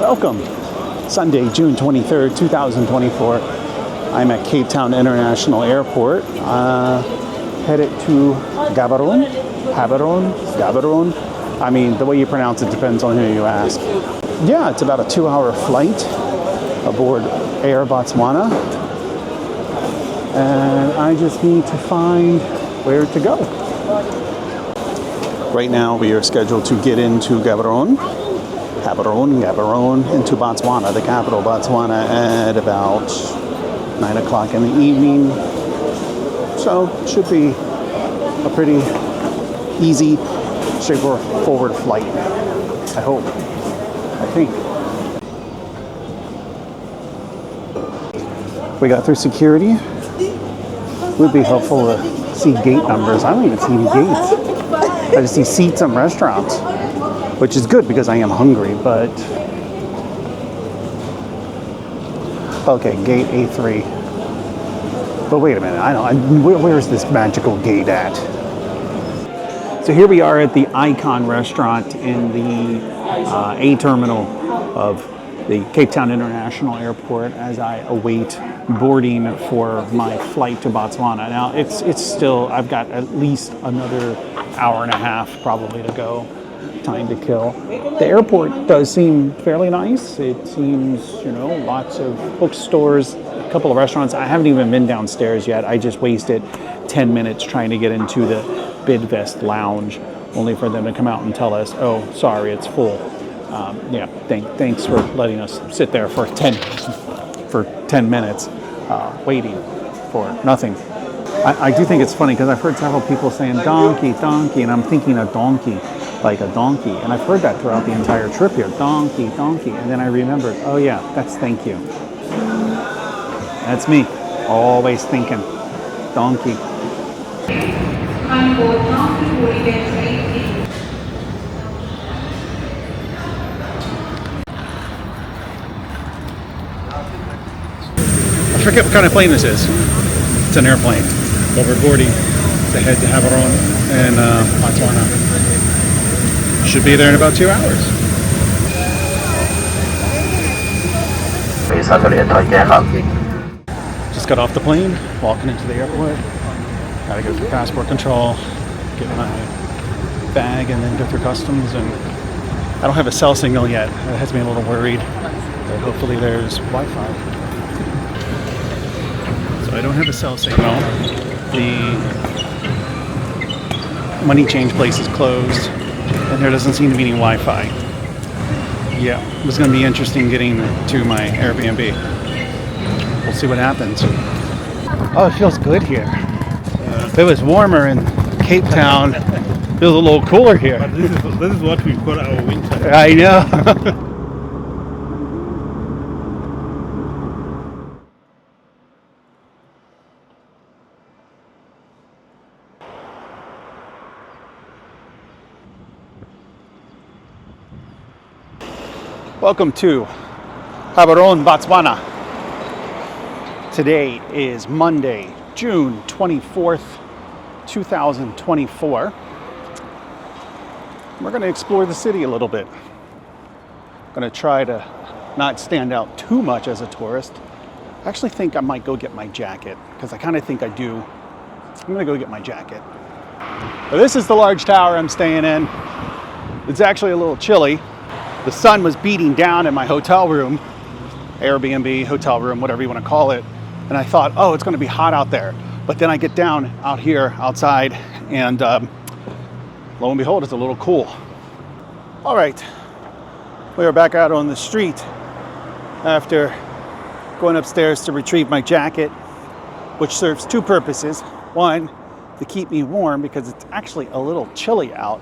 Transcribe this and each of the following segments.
Welcome. Sunday, June 23rd, 2024. I'm at Cape Town International Airport, headed to Gaborone. Gaborone. I mean, the way you pronounce it depends on who you ask. Yeah, it's about a 2-hour flight aboard Air Botswana. And I just need to find where to go. Right now, we are scheduled to get into Gaborone, into Botswana, the capital, Botswana, at about 9 o'clock in the evening. So, should be a pretty easy, straightforward flight. I hope. I think. We got through security. It would be helpful to see gate numbers. I don't even see any gates. I just see seats and restaurants, which is good because I am hungry, but... Okay, gate A3. But wait a minute, where's this magical gate at? So here we are at the Icon restaurant in the A terminal of the Cape Town International Airport as I await boarding for my flight to Botswana. Now, it's still, I've got at least another hour and a half probably to go, time to kill. The airport does seem fairly nice. It seems, lots of bookstores, a couple of restaurants. I haven't even been downstairs yet. I just wasted 10 minutes trying to get into the Bidvest Lounge, only for them to come out and tell us, oh, sorry, it's full. Thanks for letting us sit there for 10 minutes waiting for nothing. I do think it's funny because I've heard several people saying donkey, and I'm thinking a donkey, like a donkey. And I've heard that throughout the entire trip here, donkey. And then I remembered, oh yeah, that's thank you. That's me, always thinking donkey. I forget what kind of plane this is. It's an airplane. But we're boarding to head to Gaborone and Botswana. Should be there in about 2 hours. Just got off the plane, walking into the airport. Gotta go through passport control, get my bag, and then go through customs. And I don't have a cell signal yet. That has me a little worried. But hopefully there's Wi-Fi. So I don't have a cell signal. The money change place is closed, and there doesn't seem to be any Wi-Fi. Yeah, it was going to be interesting getting to my Airbnb. We'll see what happens. Oh, it feels good here. If it was warmer in Cape Town, it feels a little cooler here. But this is what we call our winter. I know. Welcome to Gaborone, Botswana. Today is Monday, June 24th, 2024. We're going to explore the city a little bit. I'm going to try to not stand out too much as a tourist. I actually think I might go get my jacket, because I kind of think I do. I'm going to go get my jacket. But this is the large tower I'm staying in. It's actually a little chilly. The sun was beating down in my hotel room, Airbnb, hotel room, whatever you want to call it. And I thought, oh, it's going to be hot out there. But then I get down out here outside and lo and behold, it's a little cool. All right, we are back out on the street after going upstairs to retrieve my jacket, which serves two purposes. One, to keep me warm because it's actually a little chilly out.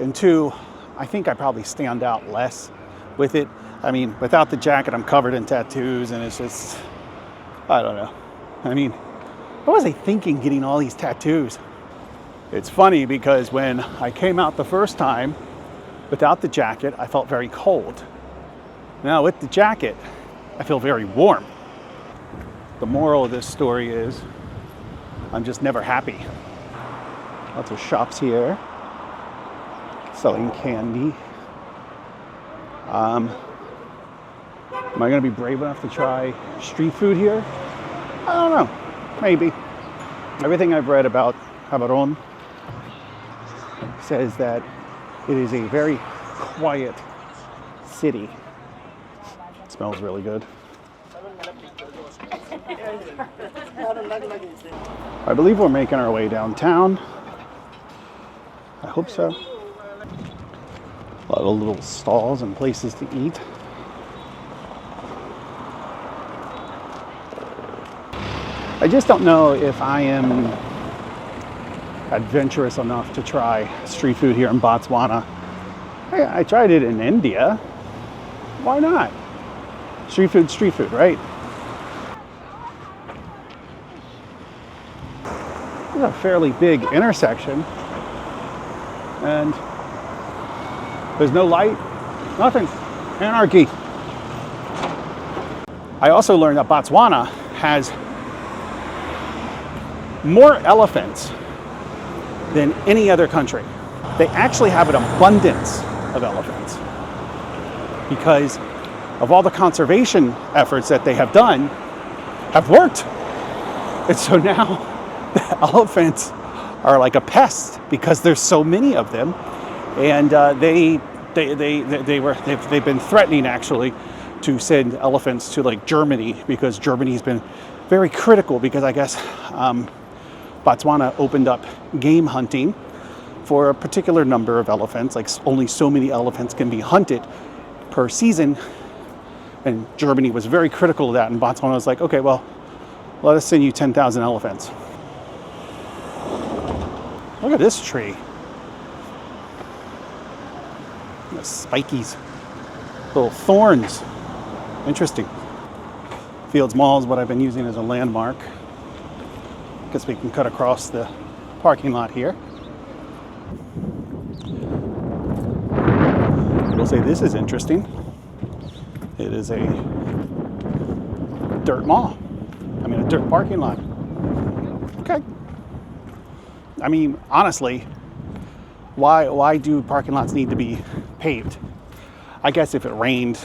And two, I think I probably stand out less with it. I mean, without the jacket, I'm covered in tattoos, and it's just, I don't know. I mean, what was I thinking getting all these tattoos? It's funny because when I came out the first time without the jacket, I felt very cold. Now with the jacket, I feel very warm. The moral of this story is I'm just never happy. Lots of shops here selling candy. Am I going to be brave enough to try street food here? I don't know. Maybe. Everything I've read about Gaborone says that it is a very quiet city. It smells really good. I believe we're making our way downtown. I hope so. A lot of little stalls and places to eat. I just don't know if I am adventurous enough to try street food here in Botswana. I tried it in India. Why not? Street food, right? It's a fairly big intersection. And there's no light, nothing. Anarchy. I also learned that Botswana has more elephants than any other country. They actually have an abundance of elephants because of all the conservation efforts that they have done have worked. And so now the elephants are like a pest because there's so many of them. And they've been threatening actually to send elephants to like Germany because Germany's been very critical because I guess Botswana opened up game hunting for a particular number of elephants, like only so many elephants can be hunted per season. And Germany was very critical of that. And Botswana was like, okay, well, let us send you 10,000 elephants. Look at this tree. The spikies, little thorns. Interesting. Fields Mall is what I've been using as a landmark. Guess we can cut across the parking lot here. We'll say this is interesting. It is a dirt mall. I mean, a dirt parking lot. Okay. I mean, honestly, why do parking lots need to be paved? I guess if it rained,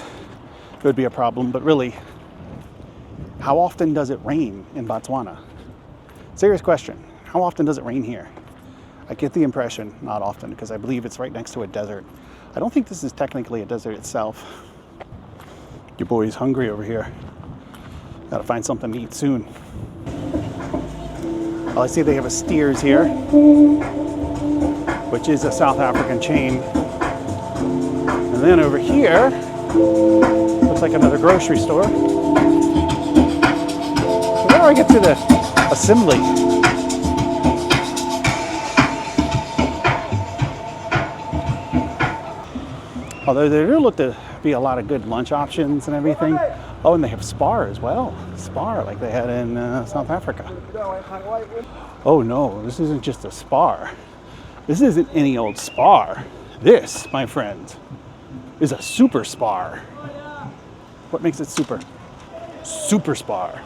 it would be a problem. But really, how often does it rain in Botswana? Serious question. How often does it rain here? I get the impression not often because I believe it's right next to a desert. I don't think this is technically a desert itself. Your boy's hungry over here. Gotta find something to eat soon. Well, I see they have a Steers here, which is a South African chain. And then over here, looks like another grocery store. Where do I get to the assembly? Although there do look to be a lot of good lunch options and everything. Oh, and they have Spar as well. Spar, like they had in South Africa. Oh no, this isn't just a Spar. This isn't any old Spar. This, my friend, is a super Spar. What makes it super? Super Spar.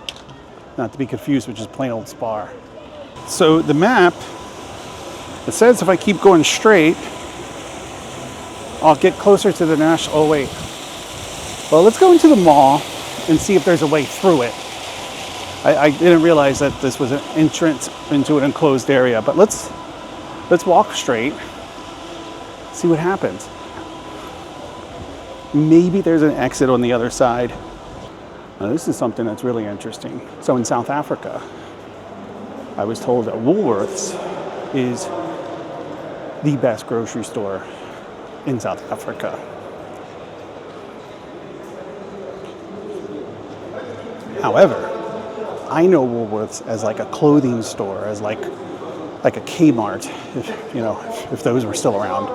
Not to be confused with just plain old Spar. So the map, it says if I keep going straight, I'll get closer to the national. Oh wait. Well, let's go into the mall and see if there's a way through it. I didn't realize that this was an entrance into an enclosed area, but let's walk straight, see what happens. Maybe there's an exit on the other side. Now, this is something that's really interesting. So in South Africa, I was told that Woolworths is the best grocery store in South Africa. However, I know Woolworths as like a clothing store, as like a Kmart, if those were still around.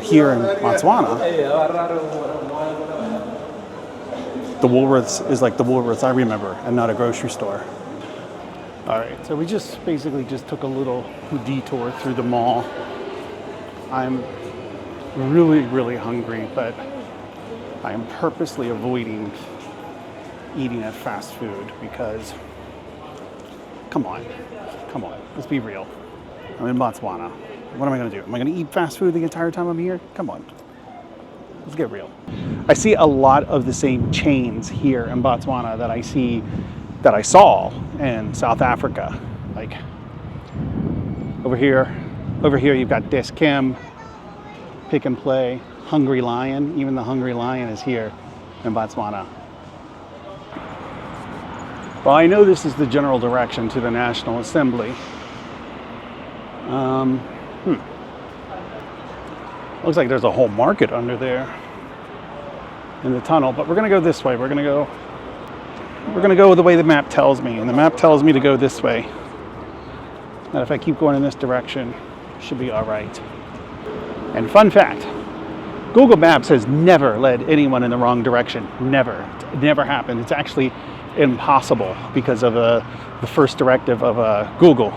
Here in Botswana, the Woolworths is like the Woolworths I remember and not a grocery store. All right, so we just basically took a little detour through the mall. I'm really, really hungry, but I am purposely avoiding eating at fast food because, come on, let's be real. I'm in Botswana. What am I gonna do? Am I gonna eat fast food the entire time I'm here? Come on. Let's get real. I see a lot of the same chains here in Botswana that I saw in South Africa. Like over here you've got Dis-Chem, Pick and Play, Hungry Lion. Even the Hungry Lion is here in Botswana. Well, I know this is the general direction to the National Assembly. Looks like there's a whole market under there in the tunnel, but we're gonna go this way. We're gonna go the way the map tells me, and the map tells me to go this way. And if I keep going in this direction, it should be all right. And fun fact, Google Maps has never led anyone in the wrong direction. Never. It never happened. It's actually impossible because of the first directive of Google.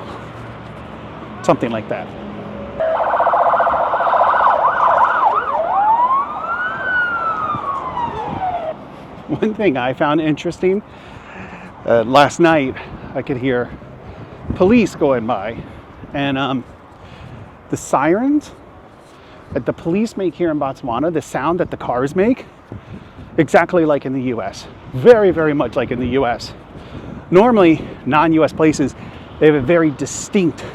Something like that. One thing I found interesting, last night I could hear police going by, and the sirens that the police make here in Botswana, the sound that the cars make, exactly like in the US. Very, very much like in the US. Normally, non-US places, they have a very distinct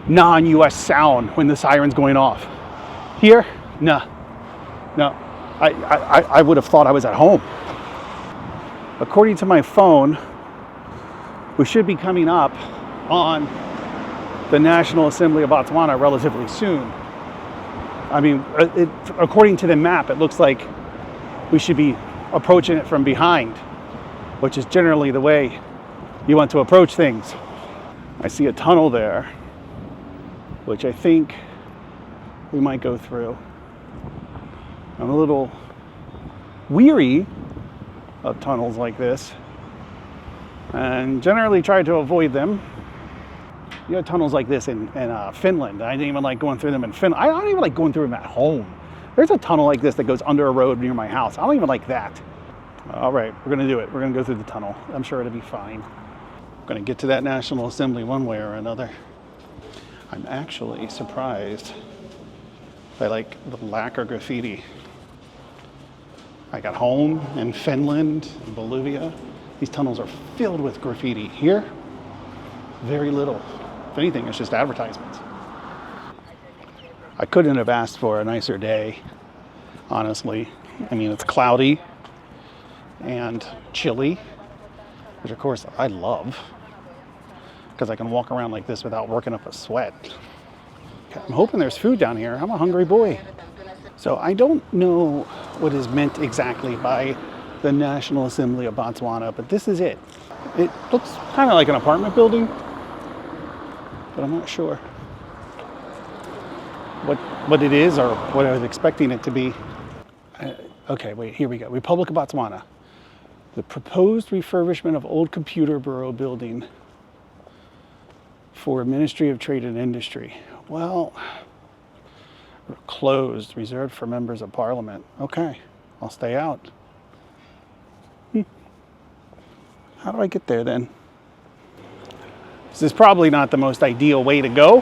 non-US sound when the siren's going off. Here, no. I would have thought I was at home. According to my phone, we should be coming up on the National Assembly of Botswana relatively soon. I mean, according to the map, it looks like we should be approaching it from behind, which is generally the way you want to approach things. I see a tunnel there, which I think we might go through. I'm a little weary of tunnels like this and generally try to avoid them. You have tunnels like this in Finland. I didn't even like going through them in Finland. I don't even like going through them at home. There's a tunnel like this that goes under a road near my house. I don't even like that. All right, we're gonna do it. We're gonna go through the tunnel. I'm sure it'll be fine. I'm gonna get to that National Assembly one way or another. I'm actually surprised by like the lack of graffiti. Like at home in Finland, in Bolivia, these tunnels are filled with graffiti. Here, very little. If anything, it's just advertisements. I couldn't have asked for a nicer day, honestly. I mean, it's cloudy and chilly, which of course I love, because I can walk around like this without working up a sweat. I'm hoping there's food down here. I'm a hungry boy. So I don't know what is meant exactly by the National Assembly of Botswana, but this is it. It looks kind of like an apartment building, but I'm not sure what it is or what I was expecting it to be. Okay, wait, here we go. Republic of Botswana. The proposed refurbishment of old computer bureau building for Ministry of Trade and Industry. Well, closed, reserved for members of parliament. Okay, I'll stay out. How do I get there then? This is probably not the most ideal way to go.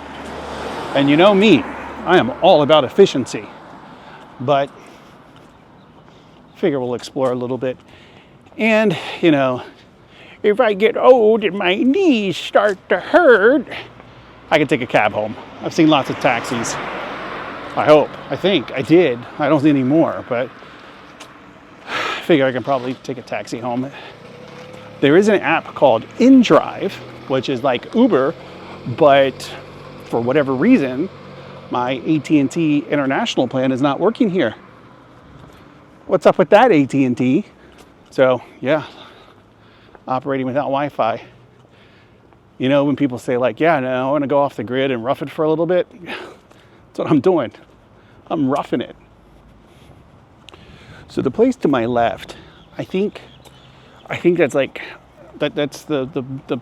And you know me, I am all about efficiency. But I figure we'll explore a little bit. And, you know, if I get old and my knees start to hurt, I can take a cab home. I've seen lots of taxis. I hope. I think. I did. I don't see any more, but I figure I can probably take a taxi home. There is an app called InDrive, which is like Uber, but for whatever reason, my AT&T international plan is not working here. What's up with that, AT&T? So, yeah, operating without Wi-Fi. You know, when people say like, yeah, no, I want to go off the grid and rough it for a little bit. That's what I'm doing. I'm roughing it. So the place to my left, I think that's like, that's the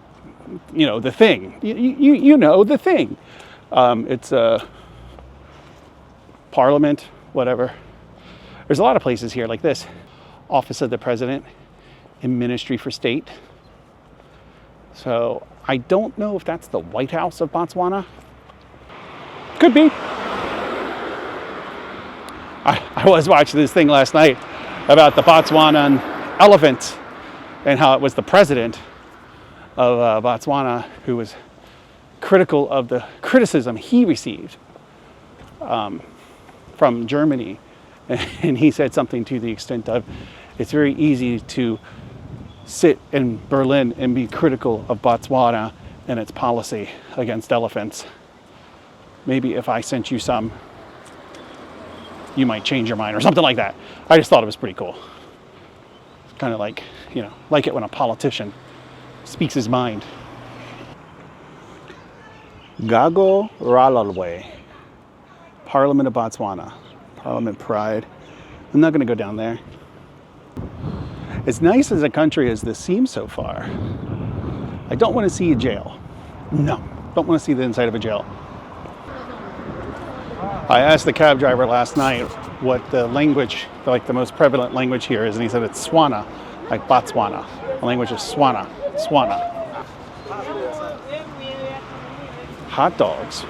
you know, the thing. You know, the thing. It's a parliament, whatever. There's a lot of places here like this. Office of the President and Ministry for State. So I don't know if that's the White House of Botswana. Could be. I was watching this thing last night about the Botswana elephant and how it was the president of Botswana who was critical of the criticism he received from Germany. And he said something to the extent of, it's very easy to sit in Berlin and be critical of Botswana and its policy against elephants. Maybe if I sent you some, you might change your mind or something like that. I just thought it was pretty cool. It's kind of like, you know, like it when a politician speaks his mind. Go Ralalwe, Parliament of Botswana, Parliament Pride. I'm not going to go down there. As nice as a country as this seems so far, I don't want to see a jail. No, don't want to see the inside of a jail. I asked the cab driver last night what the language, like the most prevalent language here is, and he said it's Swana, like Botswana. The language is Swana. Hot dogs.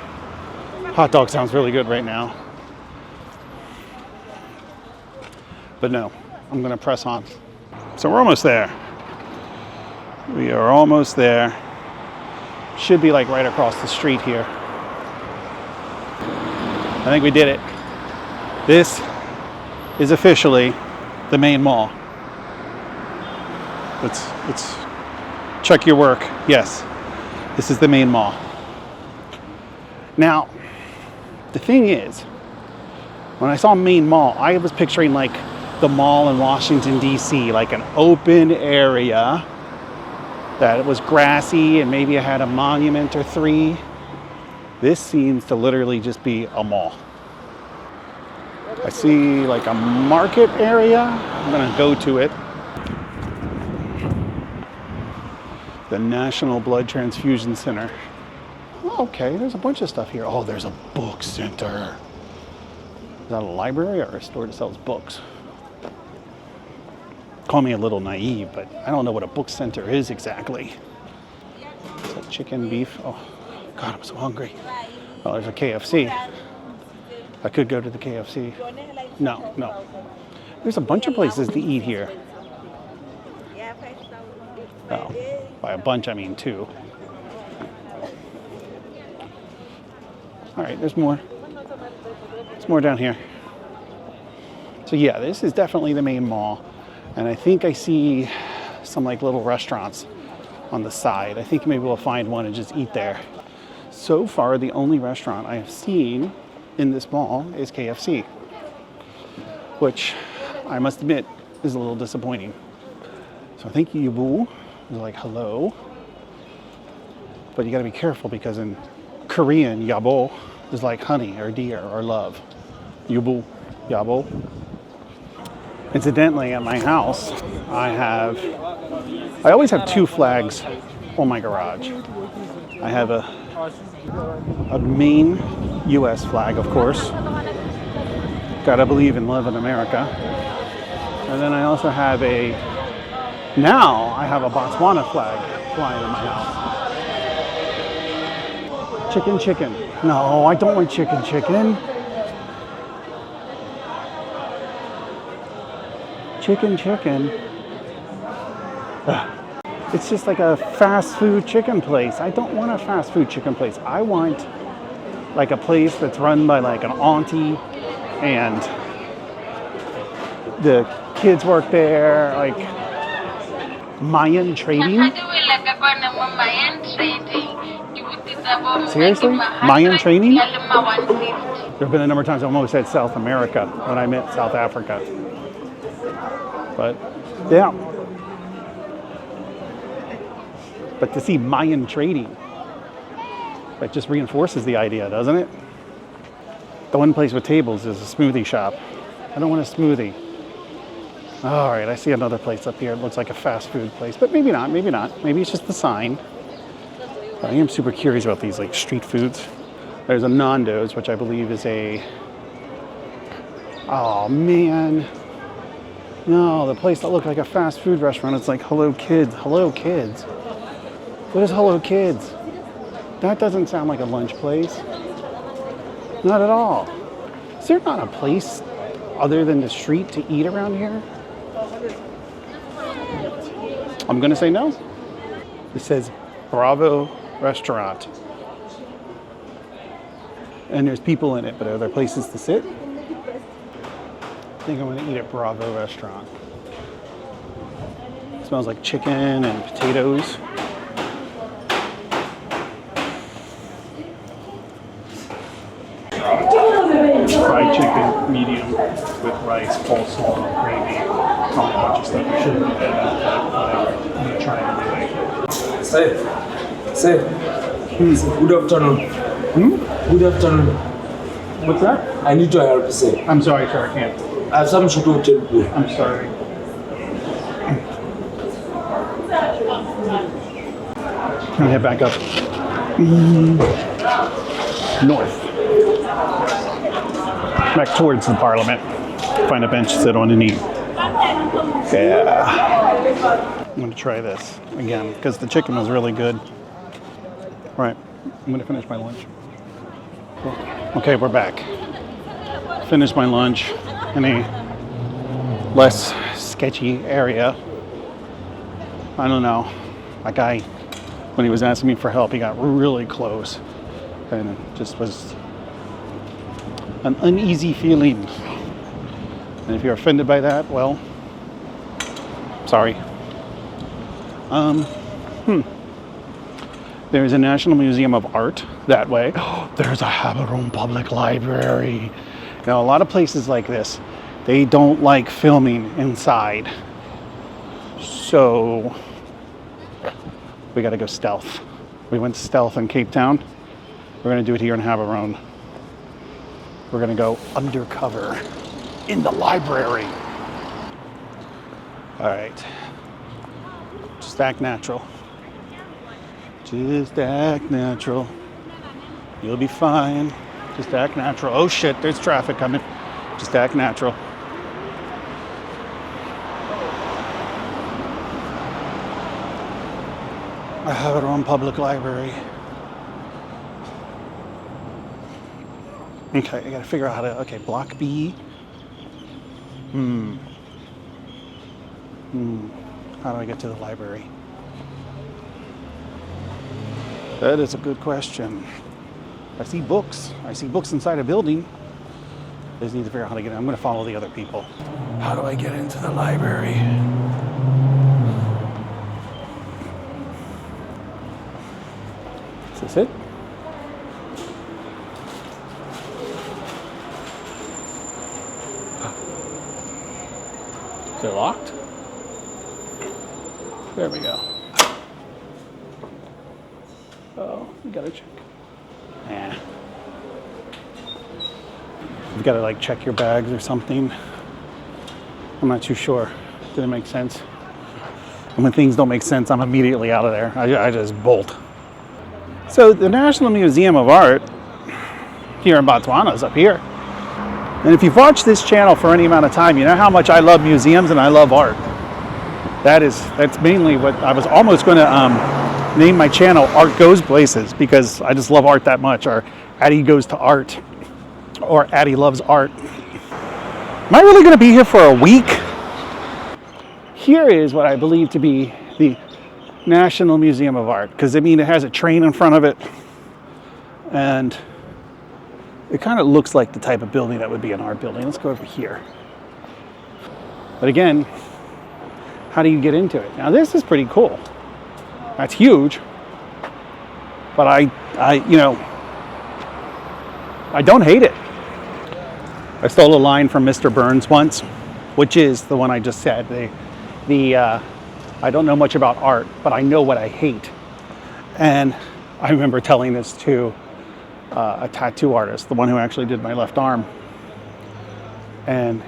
Hot dog sounds really good right now. But no, I'm going to press on. So we're almost there. We are almost there. Should be like right across the street here. I think we did it. This is officially the main mall. Let's check your work. Yes, this is the main mall. Now, the thing is, when I saw main mall, I was picturing like the mall in Washington, D.C., like an open area that it was grassy and maybe it had a monument or three. This seems to literally just be a mall. I see like a market area. I'm gonna go to it. The National Blood Transfusion Center. Okay, there's a bunch of stuff here. Oh, there's a book center. Is that a library or a store that sells books? Call me a little naive, but I don't know what a book center is exactly. Is that chicken, beef? Oh, God, I'm so hungry. Oh, there's a KFC. I could go to the KFC. No. There's a bunch of places to eat here. Oh, by a bunch, I mean two. All right, there's more. There's more down here. So yeah, this is definitely the main mall. And I think I see some like little restaurants on the side. I think maybe we'll find one and just eat there. So far, the only restaurant I have seen in this mall is KFC, which I must admit is a little disappointing. So I think Yubu is like hello, but you gotta be careful because in Korean, yabo is like honey or dear or love. Yubu, yabo. Incidentally, at my house, I always have two flags on my garage. I have a main U.S. flag, of course. Gotta believe and live in America. And then I also have now I have a Botswana flag flying in my house. Chicken. No, I don't want chicken. Chicken. It's just like a fast food chicken place. I don't want a fast food chicken place. I want like a place that's run by like an auntie and the kids work there, like Mayan trading. Seriously? Mayan trading? There have been a number of times I've almost said South America when I meant South Africa. But yeah. But to see Mayan trading, that just reinforces the idea, doesn't it? The one place with tables is a smoothie shop. I don't want a smoothie. All right, I see another place up here. It looks like a fast food place, but maybe not. Maybe it's just the sign. But I am super curious about these like street foods. There's a Nando's, which I believe is oh man. No, the place that looked like a fast food restaurant, it's like Hello Kids. What is Hello Kids? That doesn't sound like a lunch place. Not at all. Is there not a place other than the street to eat around here? I'm gonna say no. It says Bravo Restaurant. And there's people in it, but are there places to sit? I think I'm gonna eat at Bravo Restaurant. It smells like chicken and potatoes. Fried chicken, medium, with rice, coleslaw, gravy, probably a bunch of stuff I shouldn't have had, but whatever. I'm gonna try it anyway. Sir, good afternoon. Good afternoon. What's that? I need to help, sir. I'm sorry, sir, I can't. I have something to tell you. I'm sorry. Can I head back up? North. Back towards the Parliament. Find a bench to sit on and eat. Yeah. I'm gonna try this again because the chicken was really good. All right, I'm gonna finish my lunch. Okay, we're back. Finished my lunch in a less sketchy area. I don't know. That guy, when he was asking me for help, he got really close and it just was an uneasy feeling. And if you're offended by that, well, sorry. There's a National Museum of Art that way. There's a Gaborone Public Library. You know, a lot of places like this, they don't like filming inside. So we gotta go stealth. We went stealth in Cape Town. We're gonna do it here in Gaborone. We're gonna go undercover in the library. All right, just act natural. Just act natural. You'll be fine. Just act natural. Oh shit, there's traffic coming. Just act natural. I have it on public library. Okay, I gotta figure out how to, okay, block B. How do I get to the library? That is a good question. I see books. I see books inside a building. I just need to figure out how to get in. I'm gonna follow the other people. How do I get into the library? Is this it? Is it locked? There we go. Oh, we gotta check. Nah. You've gotta like check your bags or something. I'm not too sure. Did it make sense? And when things don't make sense, I'm immediately out of there. I just bolt. So the National Museum of Art here in Botswana is up here. And if you've watched this channel for any amount of time, you know how much I love museums and I love art. That's mainly what I was almost going to name my channel Art Goes Places, because I just love art that much, or Addie Goes to Art, or Addie Loves Art. Am I really going to be here for a week? Here is what I believe to be the National Museum of Art, because I mean it has a train in front of it, and it kind of looks like the type of building that would be an art building. Let's go over here. But again, how do you get into it? Now this is pretty cool. That's huge. But I don't hate it. I stole a line from Mr. Burns once, which is the one I just said. I don't know much about art, but I know what I hate. And I remember telling this to a tattoo artist, the one who actually did my left arm. And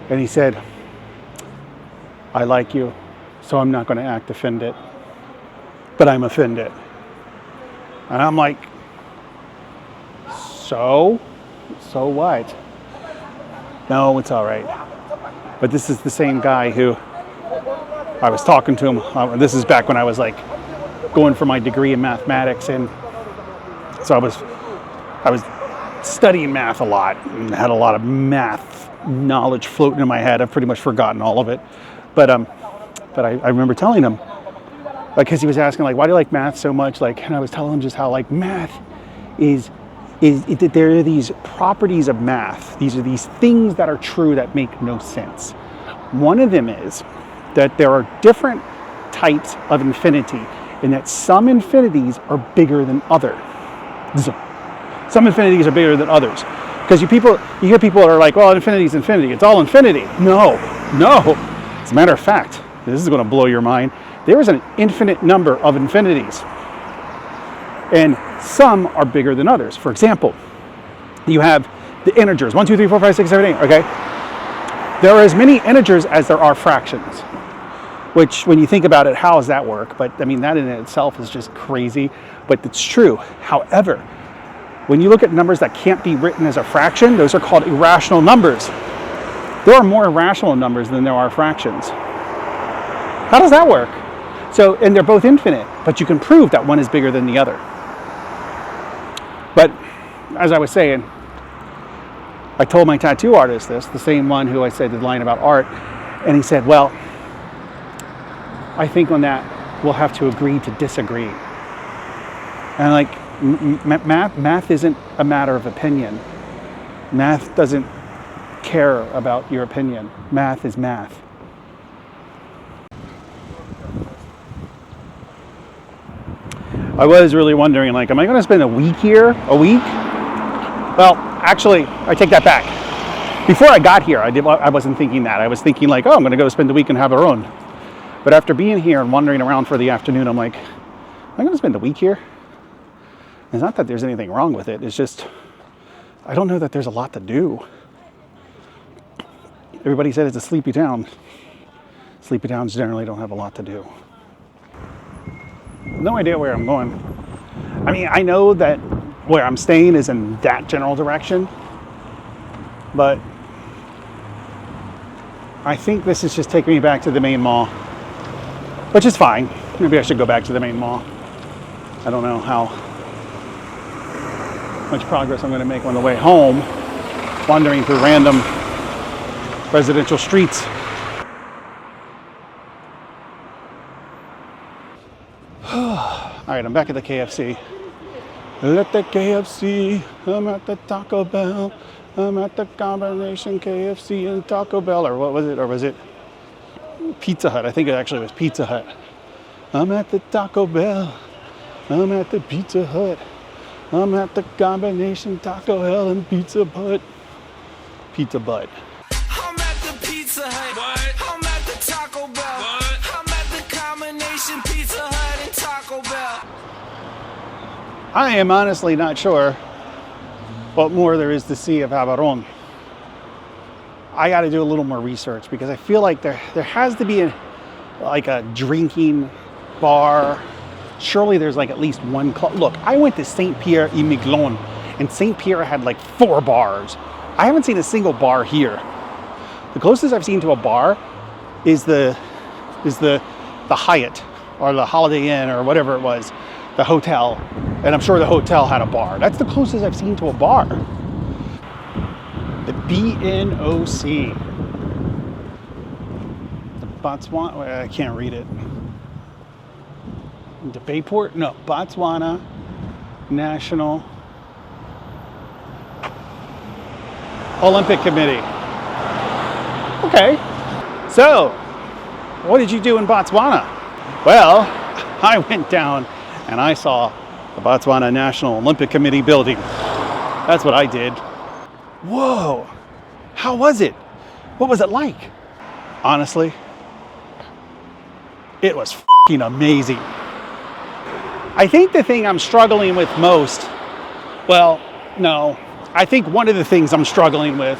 he said, I like you, so I'm not going to act offended, but I'm offended. And I'm like, so what? No, it's all right. But this is the same guy who I was talking to him. This is back when I was like going for my degree in mathematics, and so I was studying math a lot and had a lot of math knowledge floating in my head. I've pretty much forgotten all of it. But I remember telling him, like, because he was asking, like, why do you like math so much? Like, and I was telling him just how, like, math is there are these properties of math. These are these things that are true that make no sense. One of them is that there are different types of infinity, and that some infinities are bigger than others. Some infinities are bigger than others. Because you hear people that are like, well, infinity is infinity. It's all infinity. No. As a matter of fact, this is going to blow your mind. There is an infinite number of infinities. And some are bigger than others. For example, you have the integers, 1, 2, 3, 4, 5, 6, 7, 8, okay? There are as many integers as there are fractions, which when you think about it, how does that work? But I mean, that in itself is just crazy, but it's true. However, when you look at numbers that can't be written as a fraction, those are called irrational numbers. There are more irrational numbers than there are fractions. How does that work? So, and they're both infinite, but you can prove that one is bigger than the other. But as I was saying, I told my tattoo artist this, the same one who I said the line about art, and he said, well, I think on that we'll have to agree to disagree. And like, math isn't a matter of opinion. Math doesn't care about your opinion. Math is math. I was really wondering, like, am I going to spend a week here? A week? Well, actually, I take that back. Before I got here, I wasn't thinking that. I was thinking like, oh, I'm going to go spend the week in Gaborone. But after being here and wandering around for the afternoon, I'm like, am I going to spend a week here? It's not that there's anything wrong with it. It's just, I don't know that there's a lot to do. Everybody said it's a sleepy town. Sleepy towns generally don't have a lot to do. No idea where I'm going. I mean, I know that where I'm staying is in that general direction, but I think this is just taking me back to the main mall, which is fine. Maybe I should go back to the main mall. I don't know how much progress I'm going to make on the way home, wandering through random residential streets. All right, I'm back at the KFC. At the KFC, I'm at the Taco Bell. I'm at the combination KFC and Taco Bell, or what was it? Or was it Pizza Hut? I think it actually was Pizza Hut. I'm at the Taco Bell. I'm at the Pizza Hut. I'm at the combination Taco Bell and Pizza Hut. Pizza Butt. I'm at the Pizza Hut. What? I'm at the Taco Bell. What? I'm at the combination Pizza Hut and Taco Bell. I am honestly not sure what more there is to see of Gaborone. I got to do a little more research because I feel like there has to be a drinking bar. Surely there's like at least one club. Look, I went to St. Pierre et Miquelon, and St. Pierre had like 4 bars. I haven't seen a single bar here. The closest I've seen to a bar is the Hyatt or the Holiday Inn or whatever it was, the hotel. And I'm sure the hotel had a bar. That's the closest I've seen to a bar. The BNOC. The Botswana, I can't read it. The Bayport? No, Botswana National Olympic Committee. Okay. So, what did you do in Botswana? Well, I went down and I saw the Botswana National Olympic Committee building. That's what I did. Whoa. How was it? What was it like? Honestly, it was f***ing amazing. I think the thing I'm struggling with most, I think one of the things I'm struggling with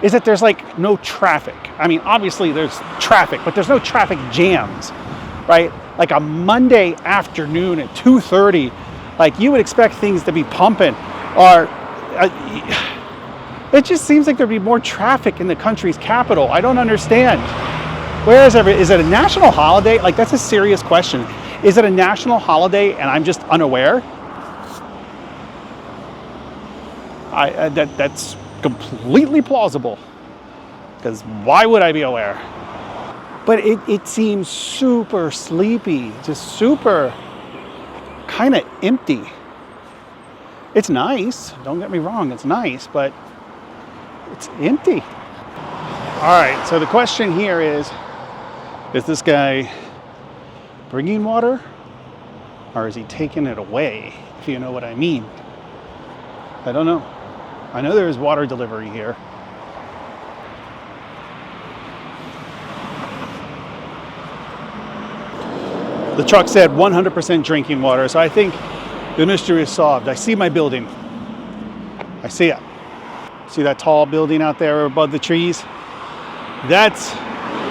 is that there's like no traffic. I mean, obviously there's traffic, but there's no traffic jams, right? Like a Monday afternoon at 2:30, like you would expect things to be pumping, or it just seems like there'd be more traffic in the country's capital. I don't understand. Is it a national holiday? Like, that's a serious question. Is it a national holiday and I'm just unaware? That's completely plausible. because why would I be aware? But it seems super sleepy, just super kind of empty. It's nice, don't get me wrong, it's nice, but it's empty. All right, so the question here is this guy bringing water or is he taking it away, if you know what I mean? I don't know. I know there is water delivery here. The truck said 100% drinking water, so I think the mystery is solved. I see my building. I see it. See that tall building out there above the trees? That's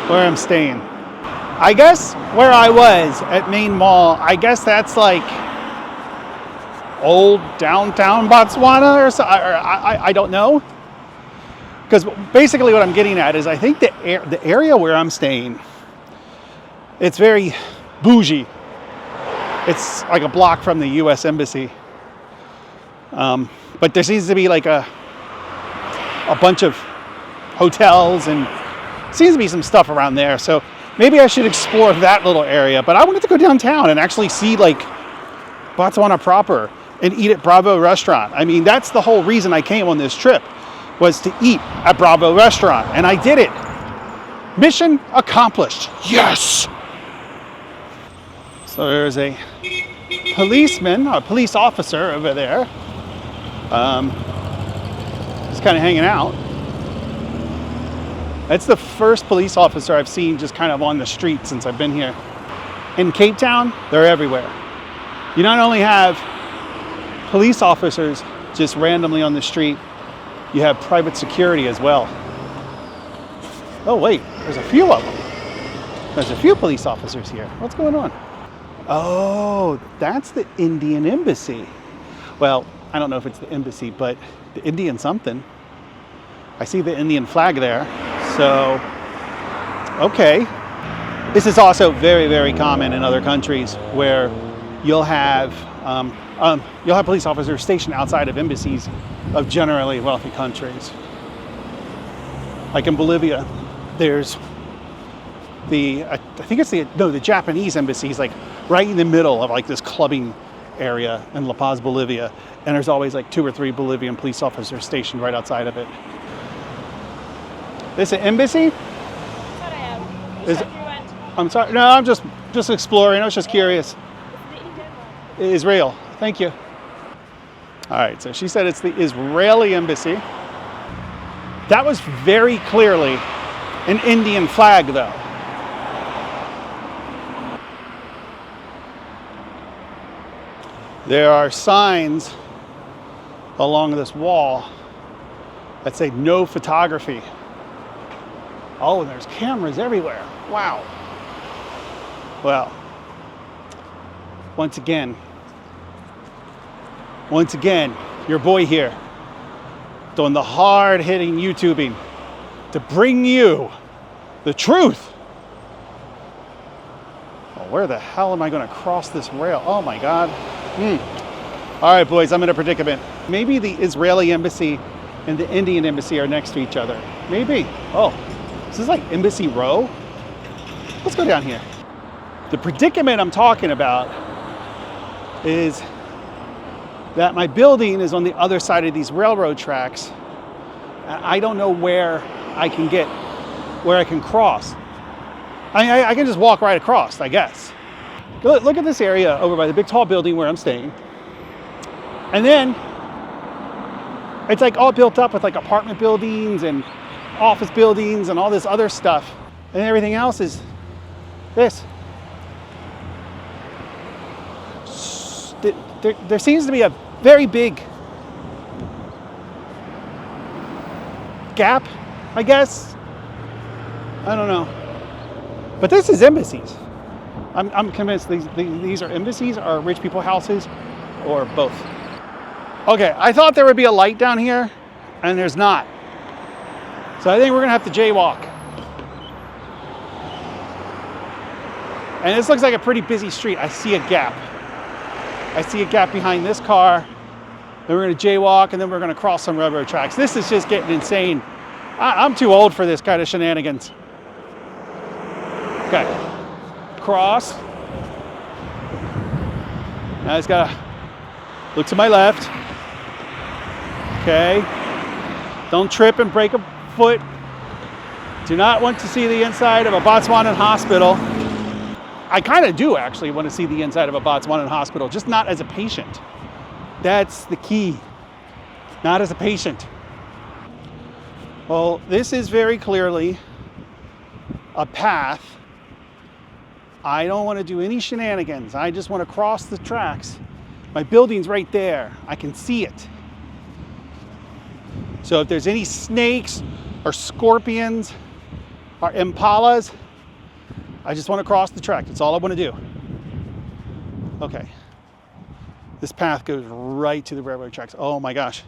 where I'm staying. I guess where I was at Main Mall, I guess that's like old downtown Botswana or so. I don't know. Because basically what I'm getting at is I think the area where I'm staying, it's very bougie. It's like a block from the U.S. Embassy. But there seems to be like a bunch of hotels and seems to be some stuff around there. So maybe I should explore that little area. But I wanted to go downtown and actually see like Botswana proper and eat at Bravo Restaurant. I mean, that's the whole reason I came on this trip, was to eat at Bravo Restaurant. And I did it. Mission accomplished. Yes! So there's a policeman, a police officer over there. Just kind of hanging out. That's the first police officer I've seen just kind of on the street since I've been here. In Cape Town, they're everywhere. You not only have police officers just randomly on the street, you have private security as well. Oh wait, there's a few of them. There's a few police officers here. What's going on? Oh, that's the Indian Embassy. Well, I don't know if it's the embassy, but the Indian something. I see the Indian flag there. So, okay. This is also very, very common in other countries where you'll have police officers stationed outside of embassies of generally wealthy countries. Like in Bolivia, there's I think it's the Japanese embassy is like right in the middle of like this clubbing area in La Paz, Bolivia, and there's always like 2 or 3 Bolivian police officers stationed right outside of it. This an embassy? That's what I am. You said you went. I'm sorry. No, I'm just exploring. I was just curious. It's the Indian one. Israel. Thank you. All right. So she said it's the Israeli embassy. That was very clearly an Indian flag, though. There are signs along this wall that say no photography. Oh, and there's cameras everywhere. Wow. Well, once again, your boy here doing the hard-hitting YouTubing to bring you the truth. Well, where the hell am I going to cross this rail? Oh my God. All right, boys, I'm in a predicament. Maybe the Israeli embassy and the Indian embassy are next to each other. Maybe. Oh, this is like Embassy Row. Let's go down here. The predicament I'm talking about is that my building is on the other side of these railroad tracks. I don't know where I can cross. I can just walk right across, I guess. Look at this area over by the big tall building where I'm staying. And then it's like all built up with like apartment buildings and office buildings and all this other stuff. And everything else is this. There seems to be a very big gap, I guess. I don't know. But this is embassies. I'm convinced these are embassies or rich people houses or both. Okay, I thought there would be a light down here and there's not. So I think we're gonna have to jaywalk. And this looks like a pretty busy street. I see a gap. I see a gap behind this car. Then we're gonna jaywalk and then we're gonna cross some railroad tracks. This is just getting insane I'm too old for this kind of shenanigans. Okay. Cross. Now I just gotta look to my left. Okay. Don't trip and break a foot. Do not want to see the inside of a Botswanan hospital. I kind of do actually want to see the inside of a Botswanan hospital, just not as a patient. That's the key. Not as a patient. Well, this is very clearly a path. I don't want to do any shenanigans. I just want to cross the tracks. My building's right there. I can see it. So if there's any snakes or scorpions or impalas, I just want to cross the track. That's all I want to do. Okay. This path goes right to the railroad tracks. Oh my gosh.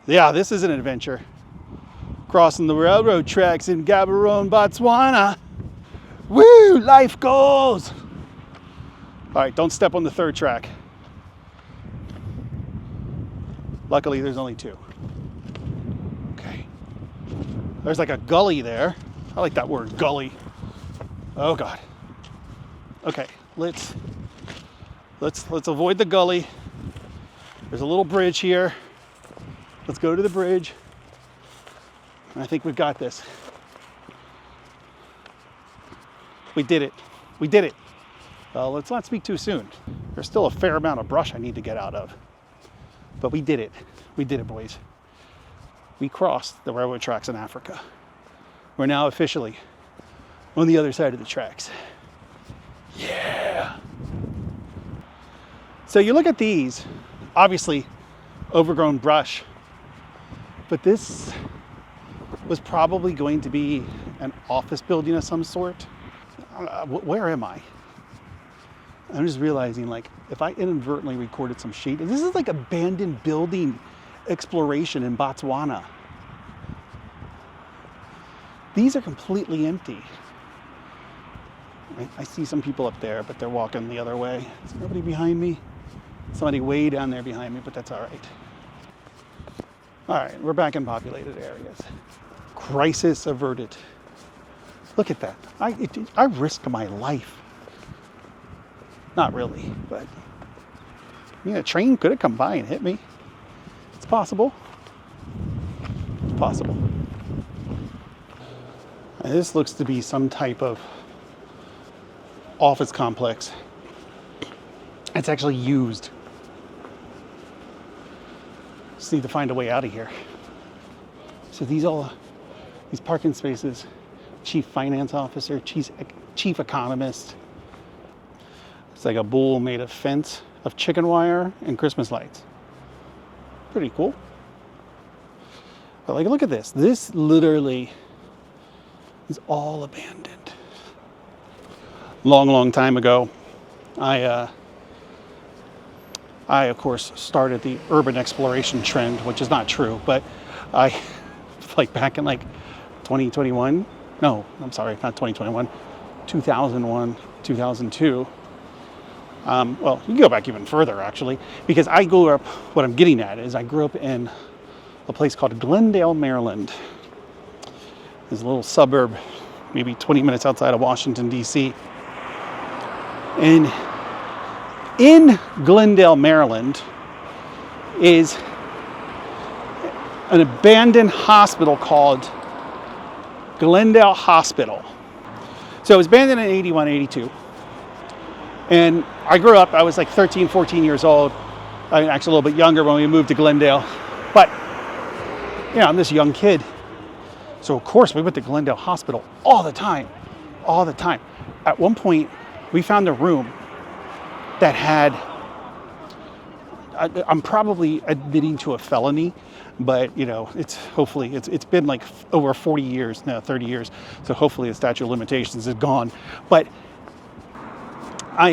Yeah, this is an adventure. Crossing the railroad tracks in Gaborone, Botswana. Woo, life goals. All right, don't step on the third track. Luckily, there's only two. Okay. There's like a gully there. I like that word, gully. Oh God. Okay, let's avoid the gully. There's a little bridge here. Let's go to the bridge. I think we've got this. We did it. We did it. Let's not speak too soon. There's still a fair amount of brush I need to get out of. But we did it. We did it, boys. We crossed the railroad tracks in Africa. We're now officially on the other side of the tracks. Yeah. So you look at these, obviously overgrown brush, but this was probably going to be an office building of some sort. Where am I? I'm just realizing, like, if I inadvertently recorded some shit, this is like abandoned building exploration in Botswana. These are completely empty. I see some people up there, but they're walking the other way. There's nobody behind me. Somebody way down there behind me, but that's all right. All right, we're back in populated areas. Crisis averted. Look at that. I risked my life. Not really, but I mean, a train could have come by and hit me. It's possible. It's possible. And this looks to be some type of office complex. It's actually used. Just need to find a way out of here. So these parking spaces, chief finance officer, chief economist. It's like a bowl made of fence of chicken wire and Christmas lights. Pretty cool. But like, look at this. This literally is all abandoned. Long time ago, I of course started the urban exploration trend, which is not true, but I, like back in like 2021, no, I'm sorry, not 2021, 2001, 2002. Well, you can go back even further actually, because I grew up, what I'm getting at is I grew up in a place called Glendale, Maryland. It's a little suburb, maybe 20 minutes outside of Washington, D.C. And in Glendale, Maryland is an abandoned hospital called Glendale Hospital. So it was abandoned in 81, 82. And I grew up, I was like 13, 14 years old. I mean, actually a little bit younger when we moved to Glendale. But, you know, I'm this young kid. So of course we went to Glendale Hospital all the time. At one point, we found a room that had, I'm probably admitting to a felony, but you know, it's been like over 40 years now, 30 years. So hopefully the statute of limitations is gone. But I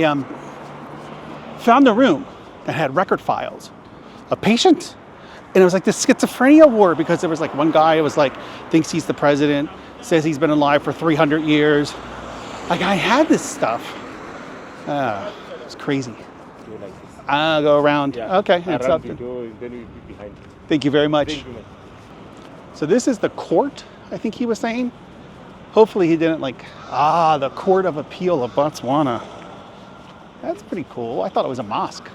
found a room that had record files of patients. And it was like this schizophrenia war, because there was like one guy who was like, thinks he's the president, says he's been alive for 300 years. Like, I had this stuff. It's crazy. I'll go around. Yeah. Okay. It's up. Then we'll be behind. Thank you very much. So this is the court, I think he was saying. Hopefully he didn't the Court of Appeal of Botswana. That's pretty cool. I thought it was a mosque.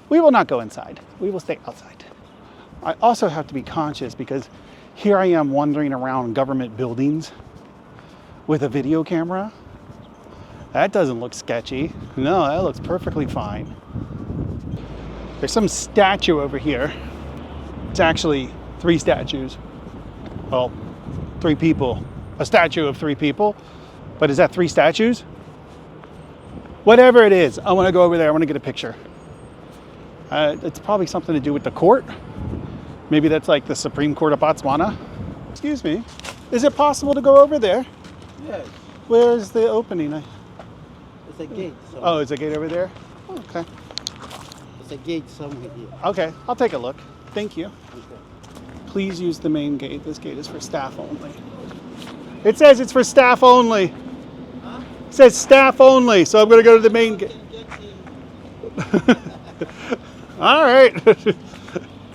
We will not go inside. We will stay outside. I also have to be conscious because here I am wandering around government buildings with a video camera. That doesn't look sketchy. No, that looks perfectly fine. There's some statue over here. It's actually 3 statues. Well, 3 people. A statue of 3 people. But is that 3 statues? Whatever it is, I want to go over there. I want to get a picture. It's probably something to do with the court. Maybe that's like the Supreme Court of Botswana. Excuse me. Is it possible to go over there? Yes, Where's the opening? it's a gate. Oh, is a gate over there? Oh, okay. It's a gate somewhere here. Okay, I'll take a look. Thank you. Okay. Please use the main gate. This gate is for staff only. It says it's for staff only. Huh? It says staff only, so I'm going to go to the main gate. All right.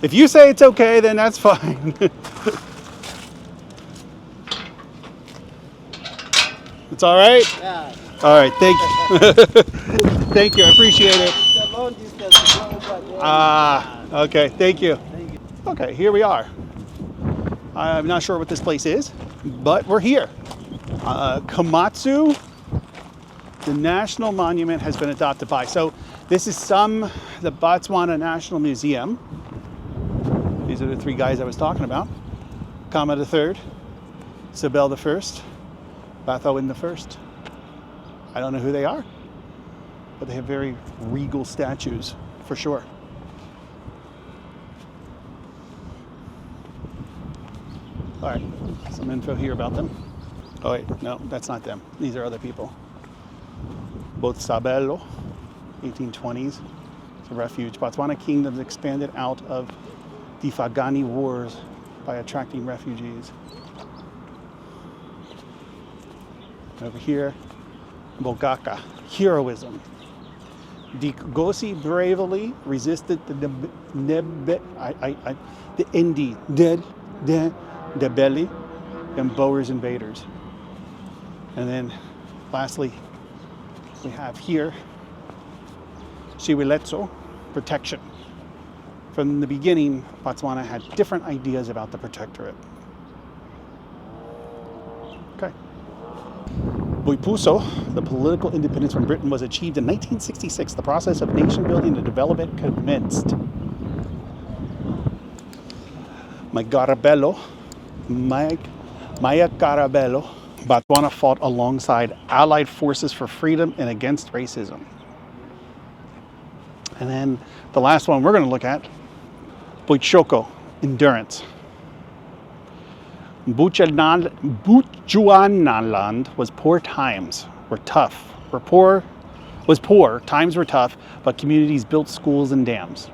If you say it's okay, then that's fine. It's all right? Yeah, All right, thank you. Thank you, I appreciate it. it's a long distance to go over there. Ah, okay, thank you. Thank you. Okay, here we are. I'm not sure what this place is, but we're here. Komatsu, the national monument has been adopted by. So this is the Botswana National Museum. These are the 3 guys I was talking about. Kama III, Sibel I, Bathoen I. I don't know who they are, but they have very regal statues, for sure. All right, some info here about them. Oh wait, no, that's not them. These are other people. Botswana, 1820s. It's a refuge. Botswana kingdoms expanded out of the Fagani Wars by attracting refugees. Over here, Bogaka, heroism. Dikgosi bravely resisted the Indi, the Belly, and Boers invaders. And then lastly, we have here Siwiletso, protection. From the beginning, Botswana had different ideas about the protectorate. Okay. Boipuso, the political independence from Britain, was achieved in 1966. The process of nation building and development commenced. Maya Carabello, Botswana fought alongside Allied forces for freedom and against racism. And then the last one we're going to look at, Boitshoko, endurance. Bechuanaland was poor, times were tough. Times were tough, but communities built schools and dams.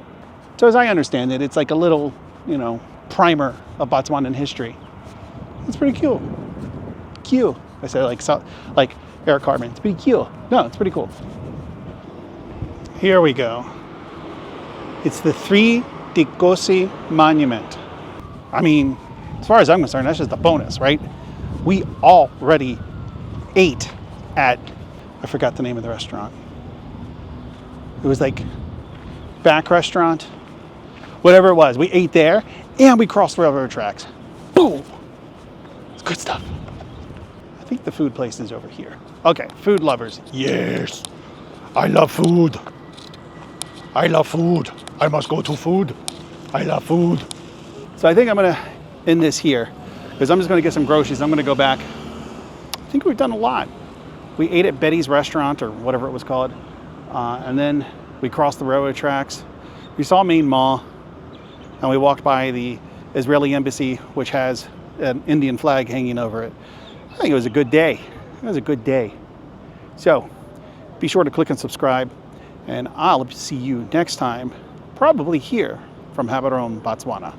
So as I understand it, it's like a little, primer of Botswanan history. It's pretty cool. Cute. I said like Eric Cartman. It's pretty cute. No, it's pretty cool. Here we go. It's the 3 Dikgosi monument. I mean, as far as I'm concerned, that's just a bonus, right? We already ate at, I forgot the name of the restaurant. It was like back restaurant, whatever it was. We ate there and we crossed railroad tracks. Boom! It's good stuff. I think the food place is over here. Okay, food lovers. Yes, I love food. I love food. I must go to food. I love food. So I think I'm gonna end this here because I'm just gonna get some groceries. I'm gonna go back. I think we've done a lot. We ate at Betty's restaurant or whatever it was called. And then we crossed the railroad tracks. We saw Main Mall and we walked by the Israeli embassy, which has an Indian flag hanging over it. I think it was a good day. It was a good day. So be sure to click and subscribe and I'll see you next time, probably here from Gaborone, Botswana.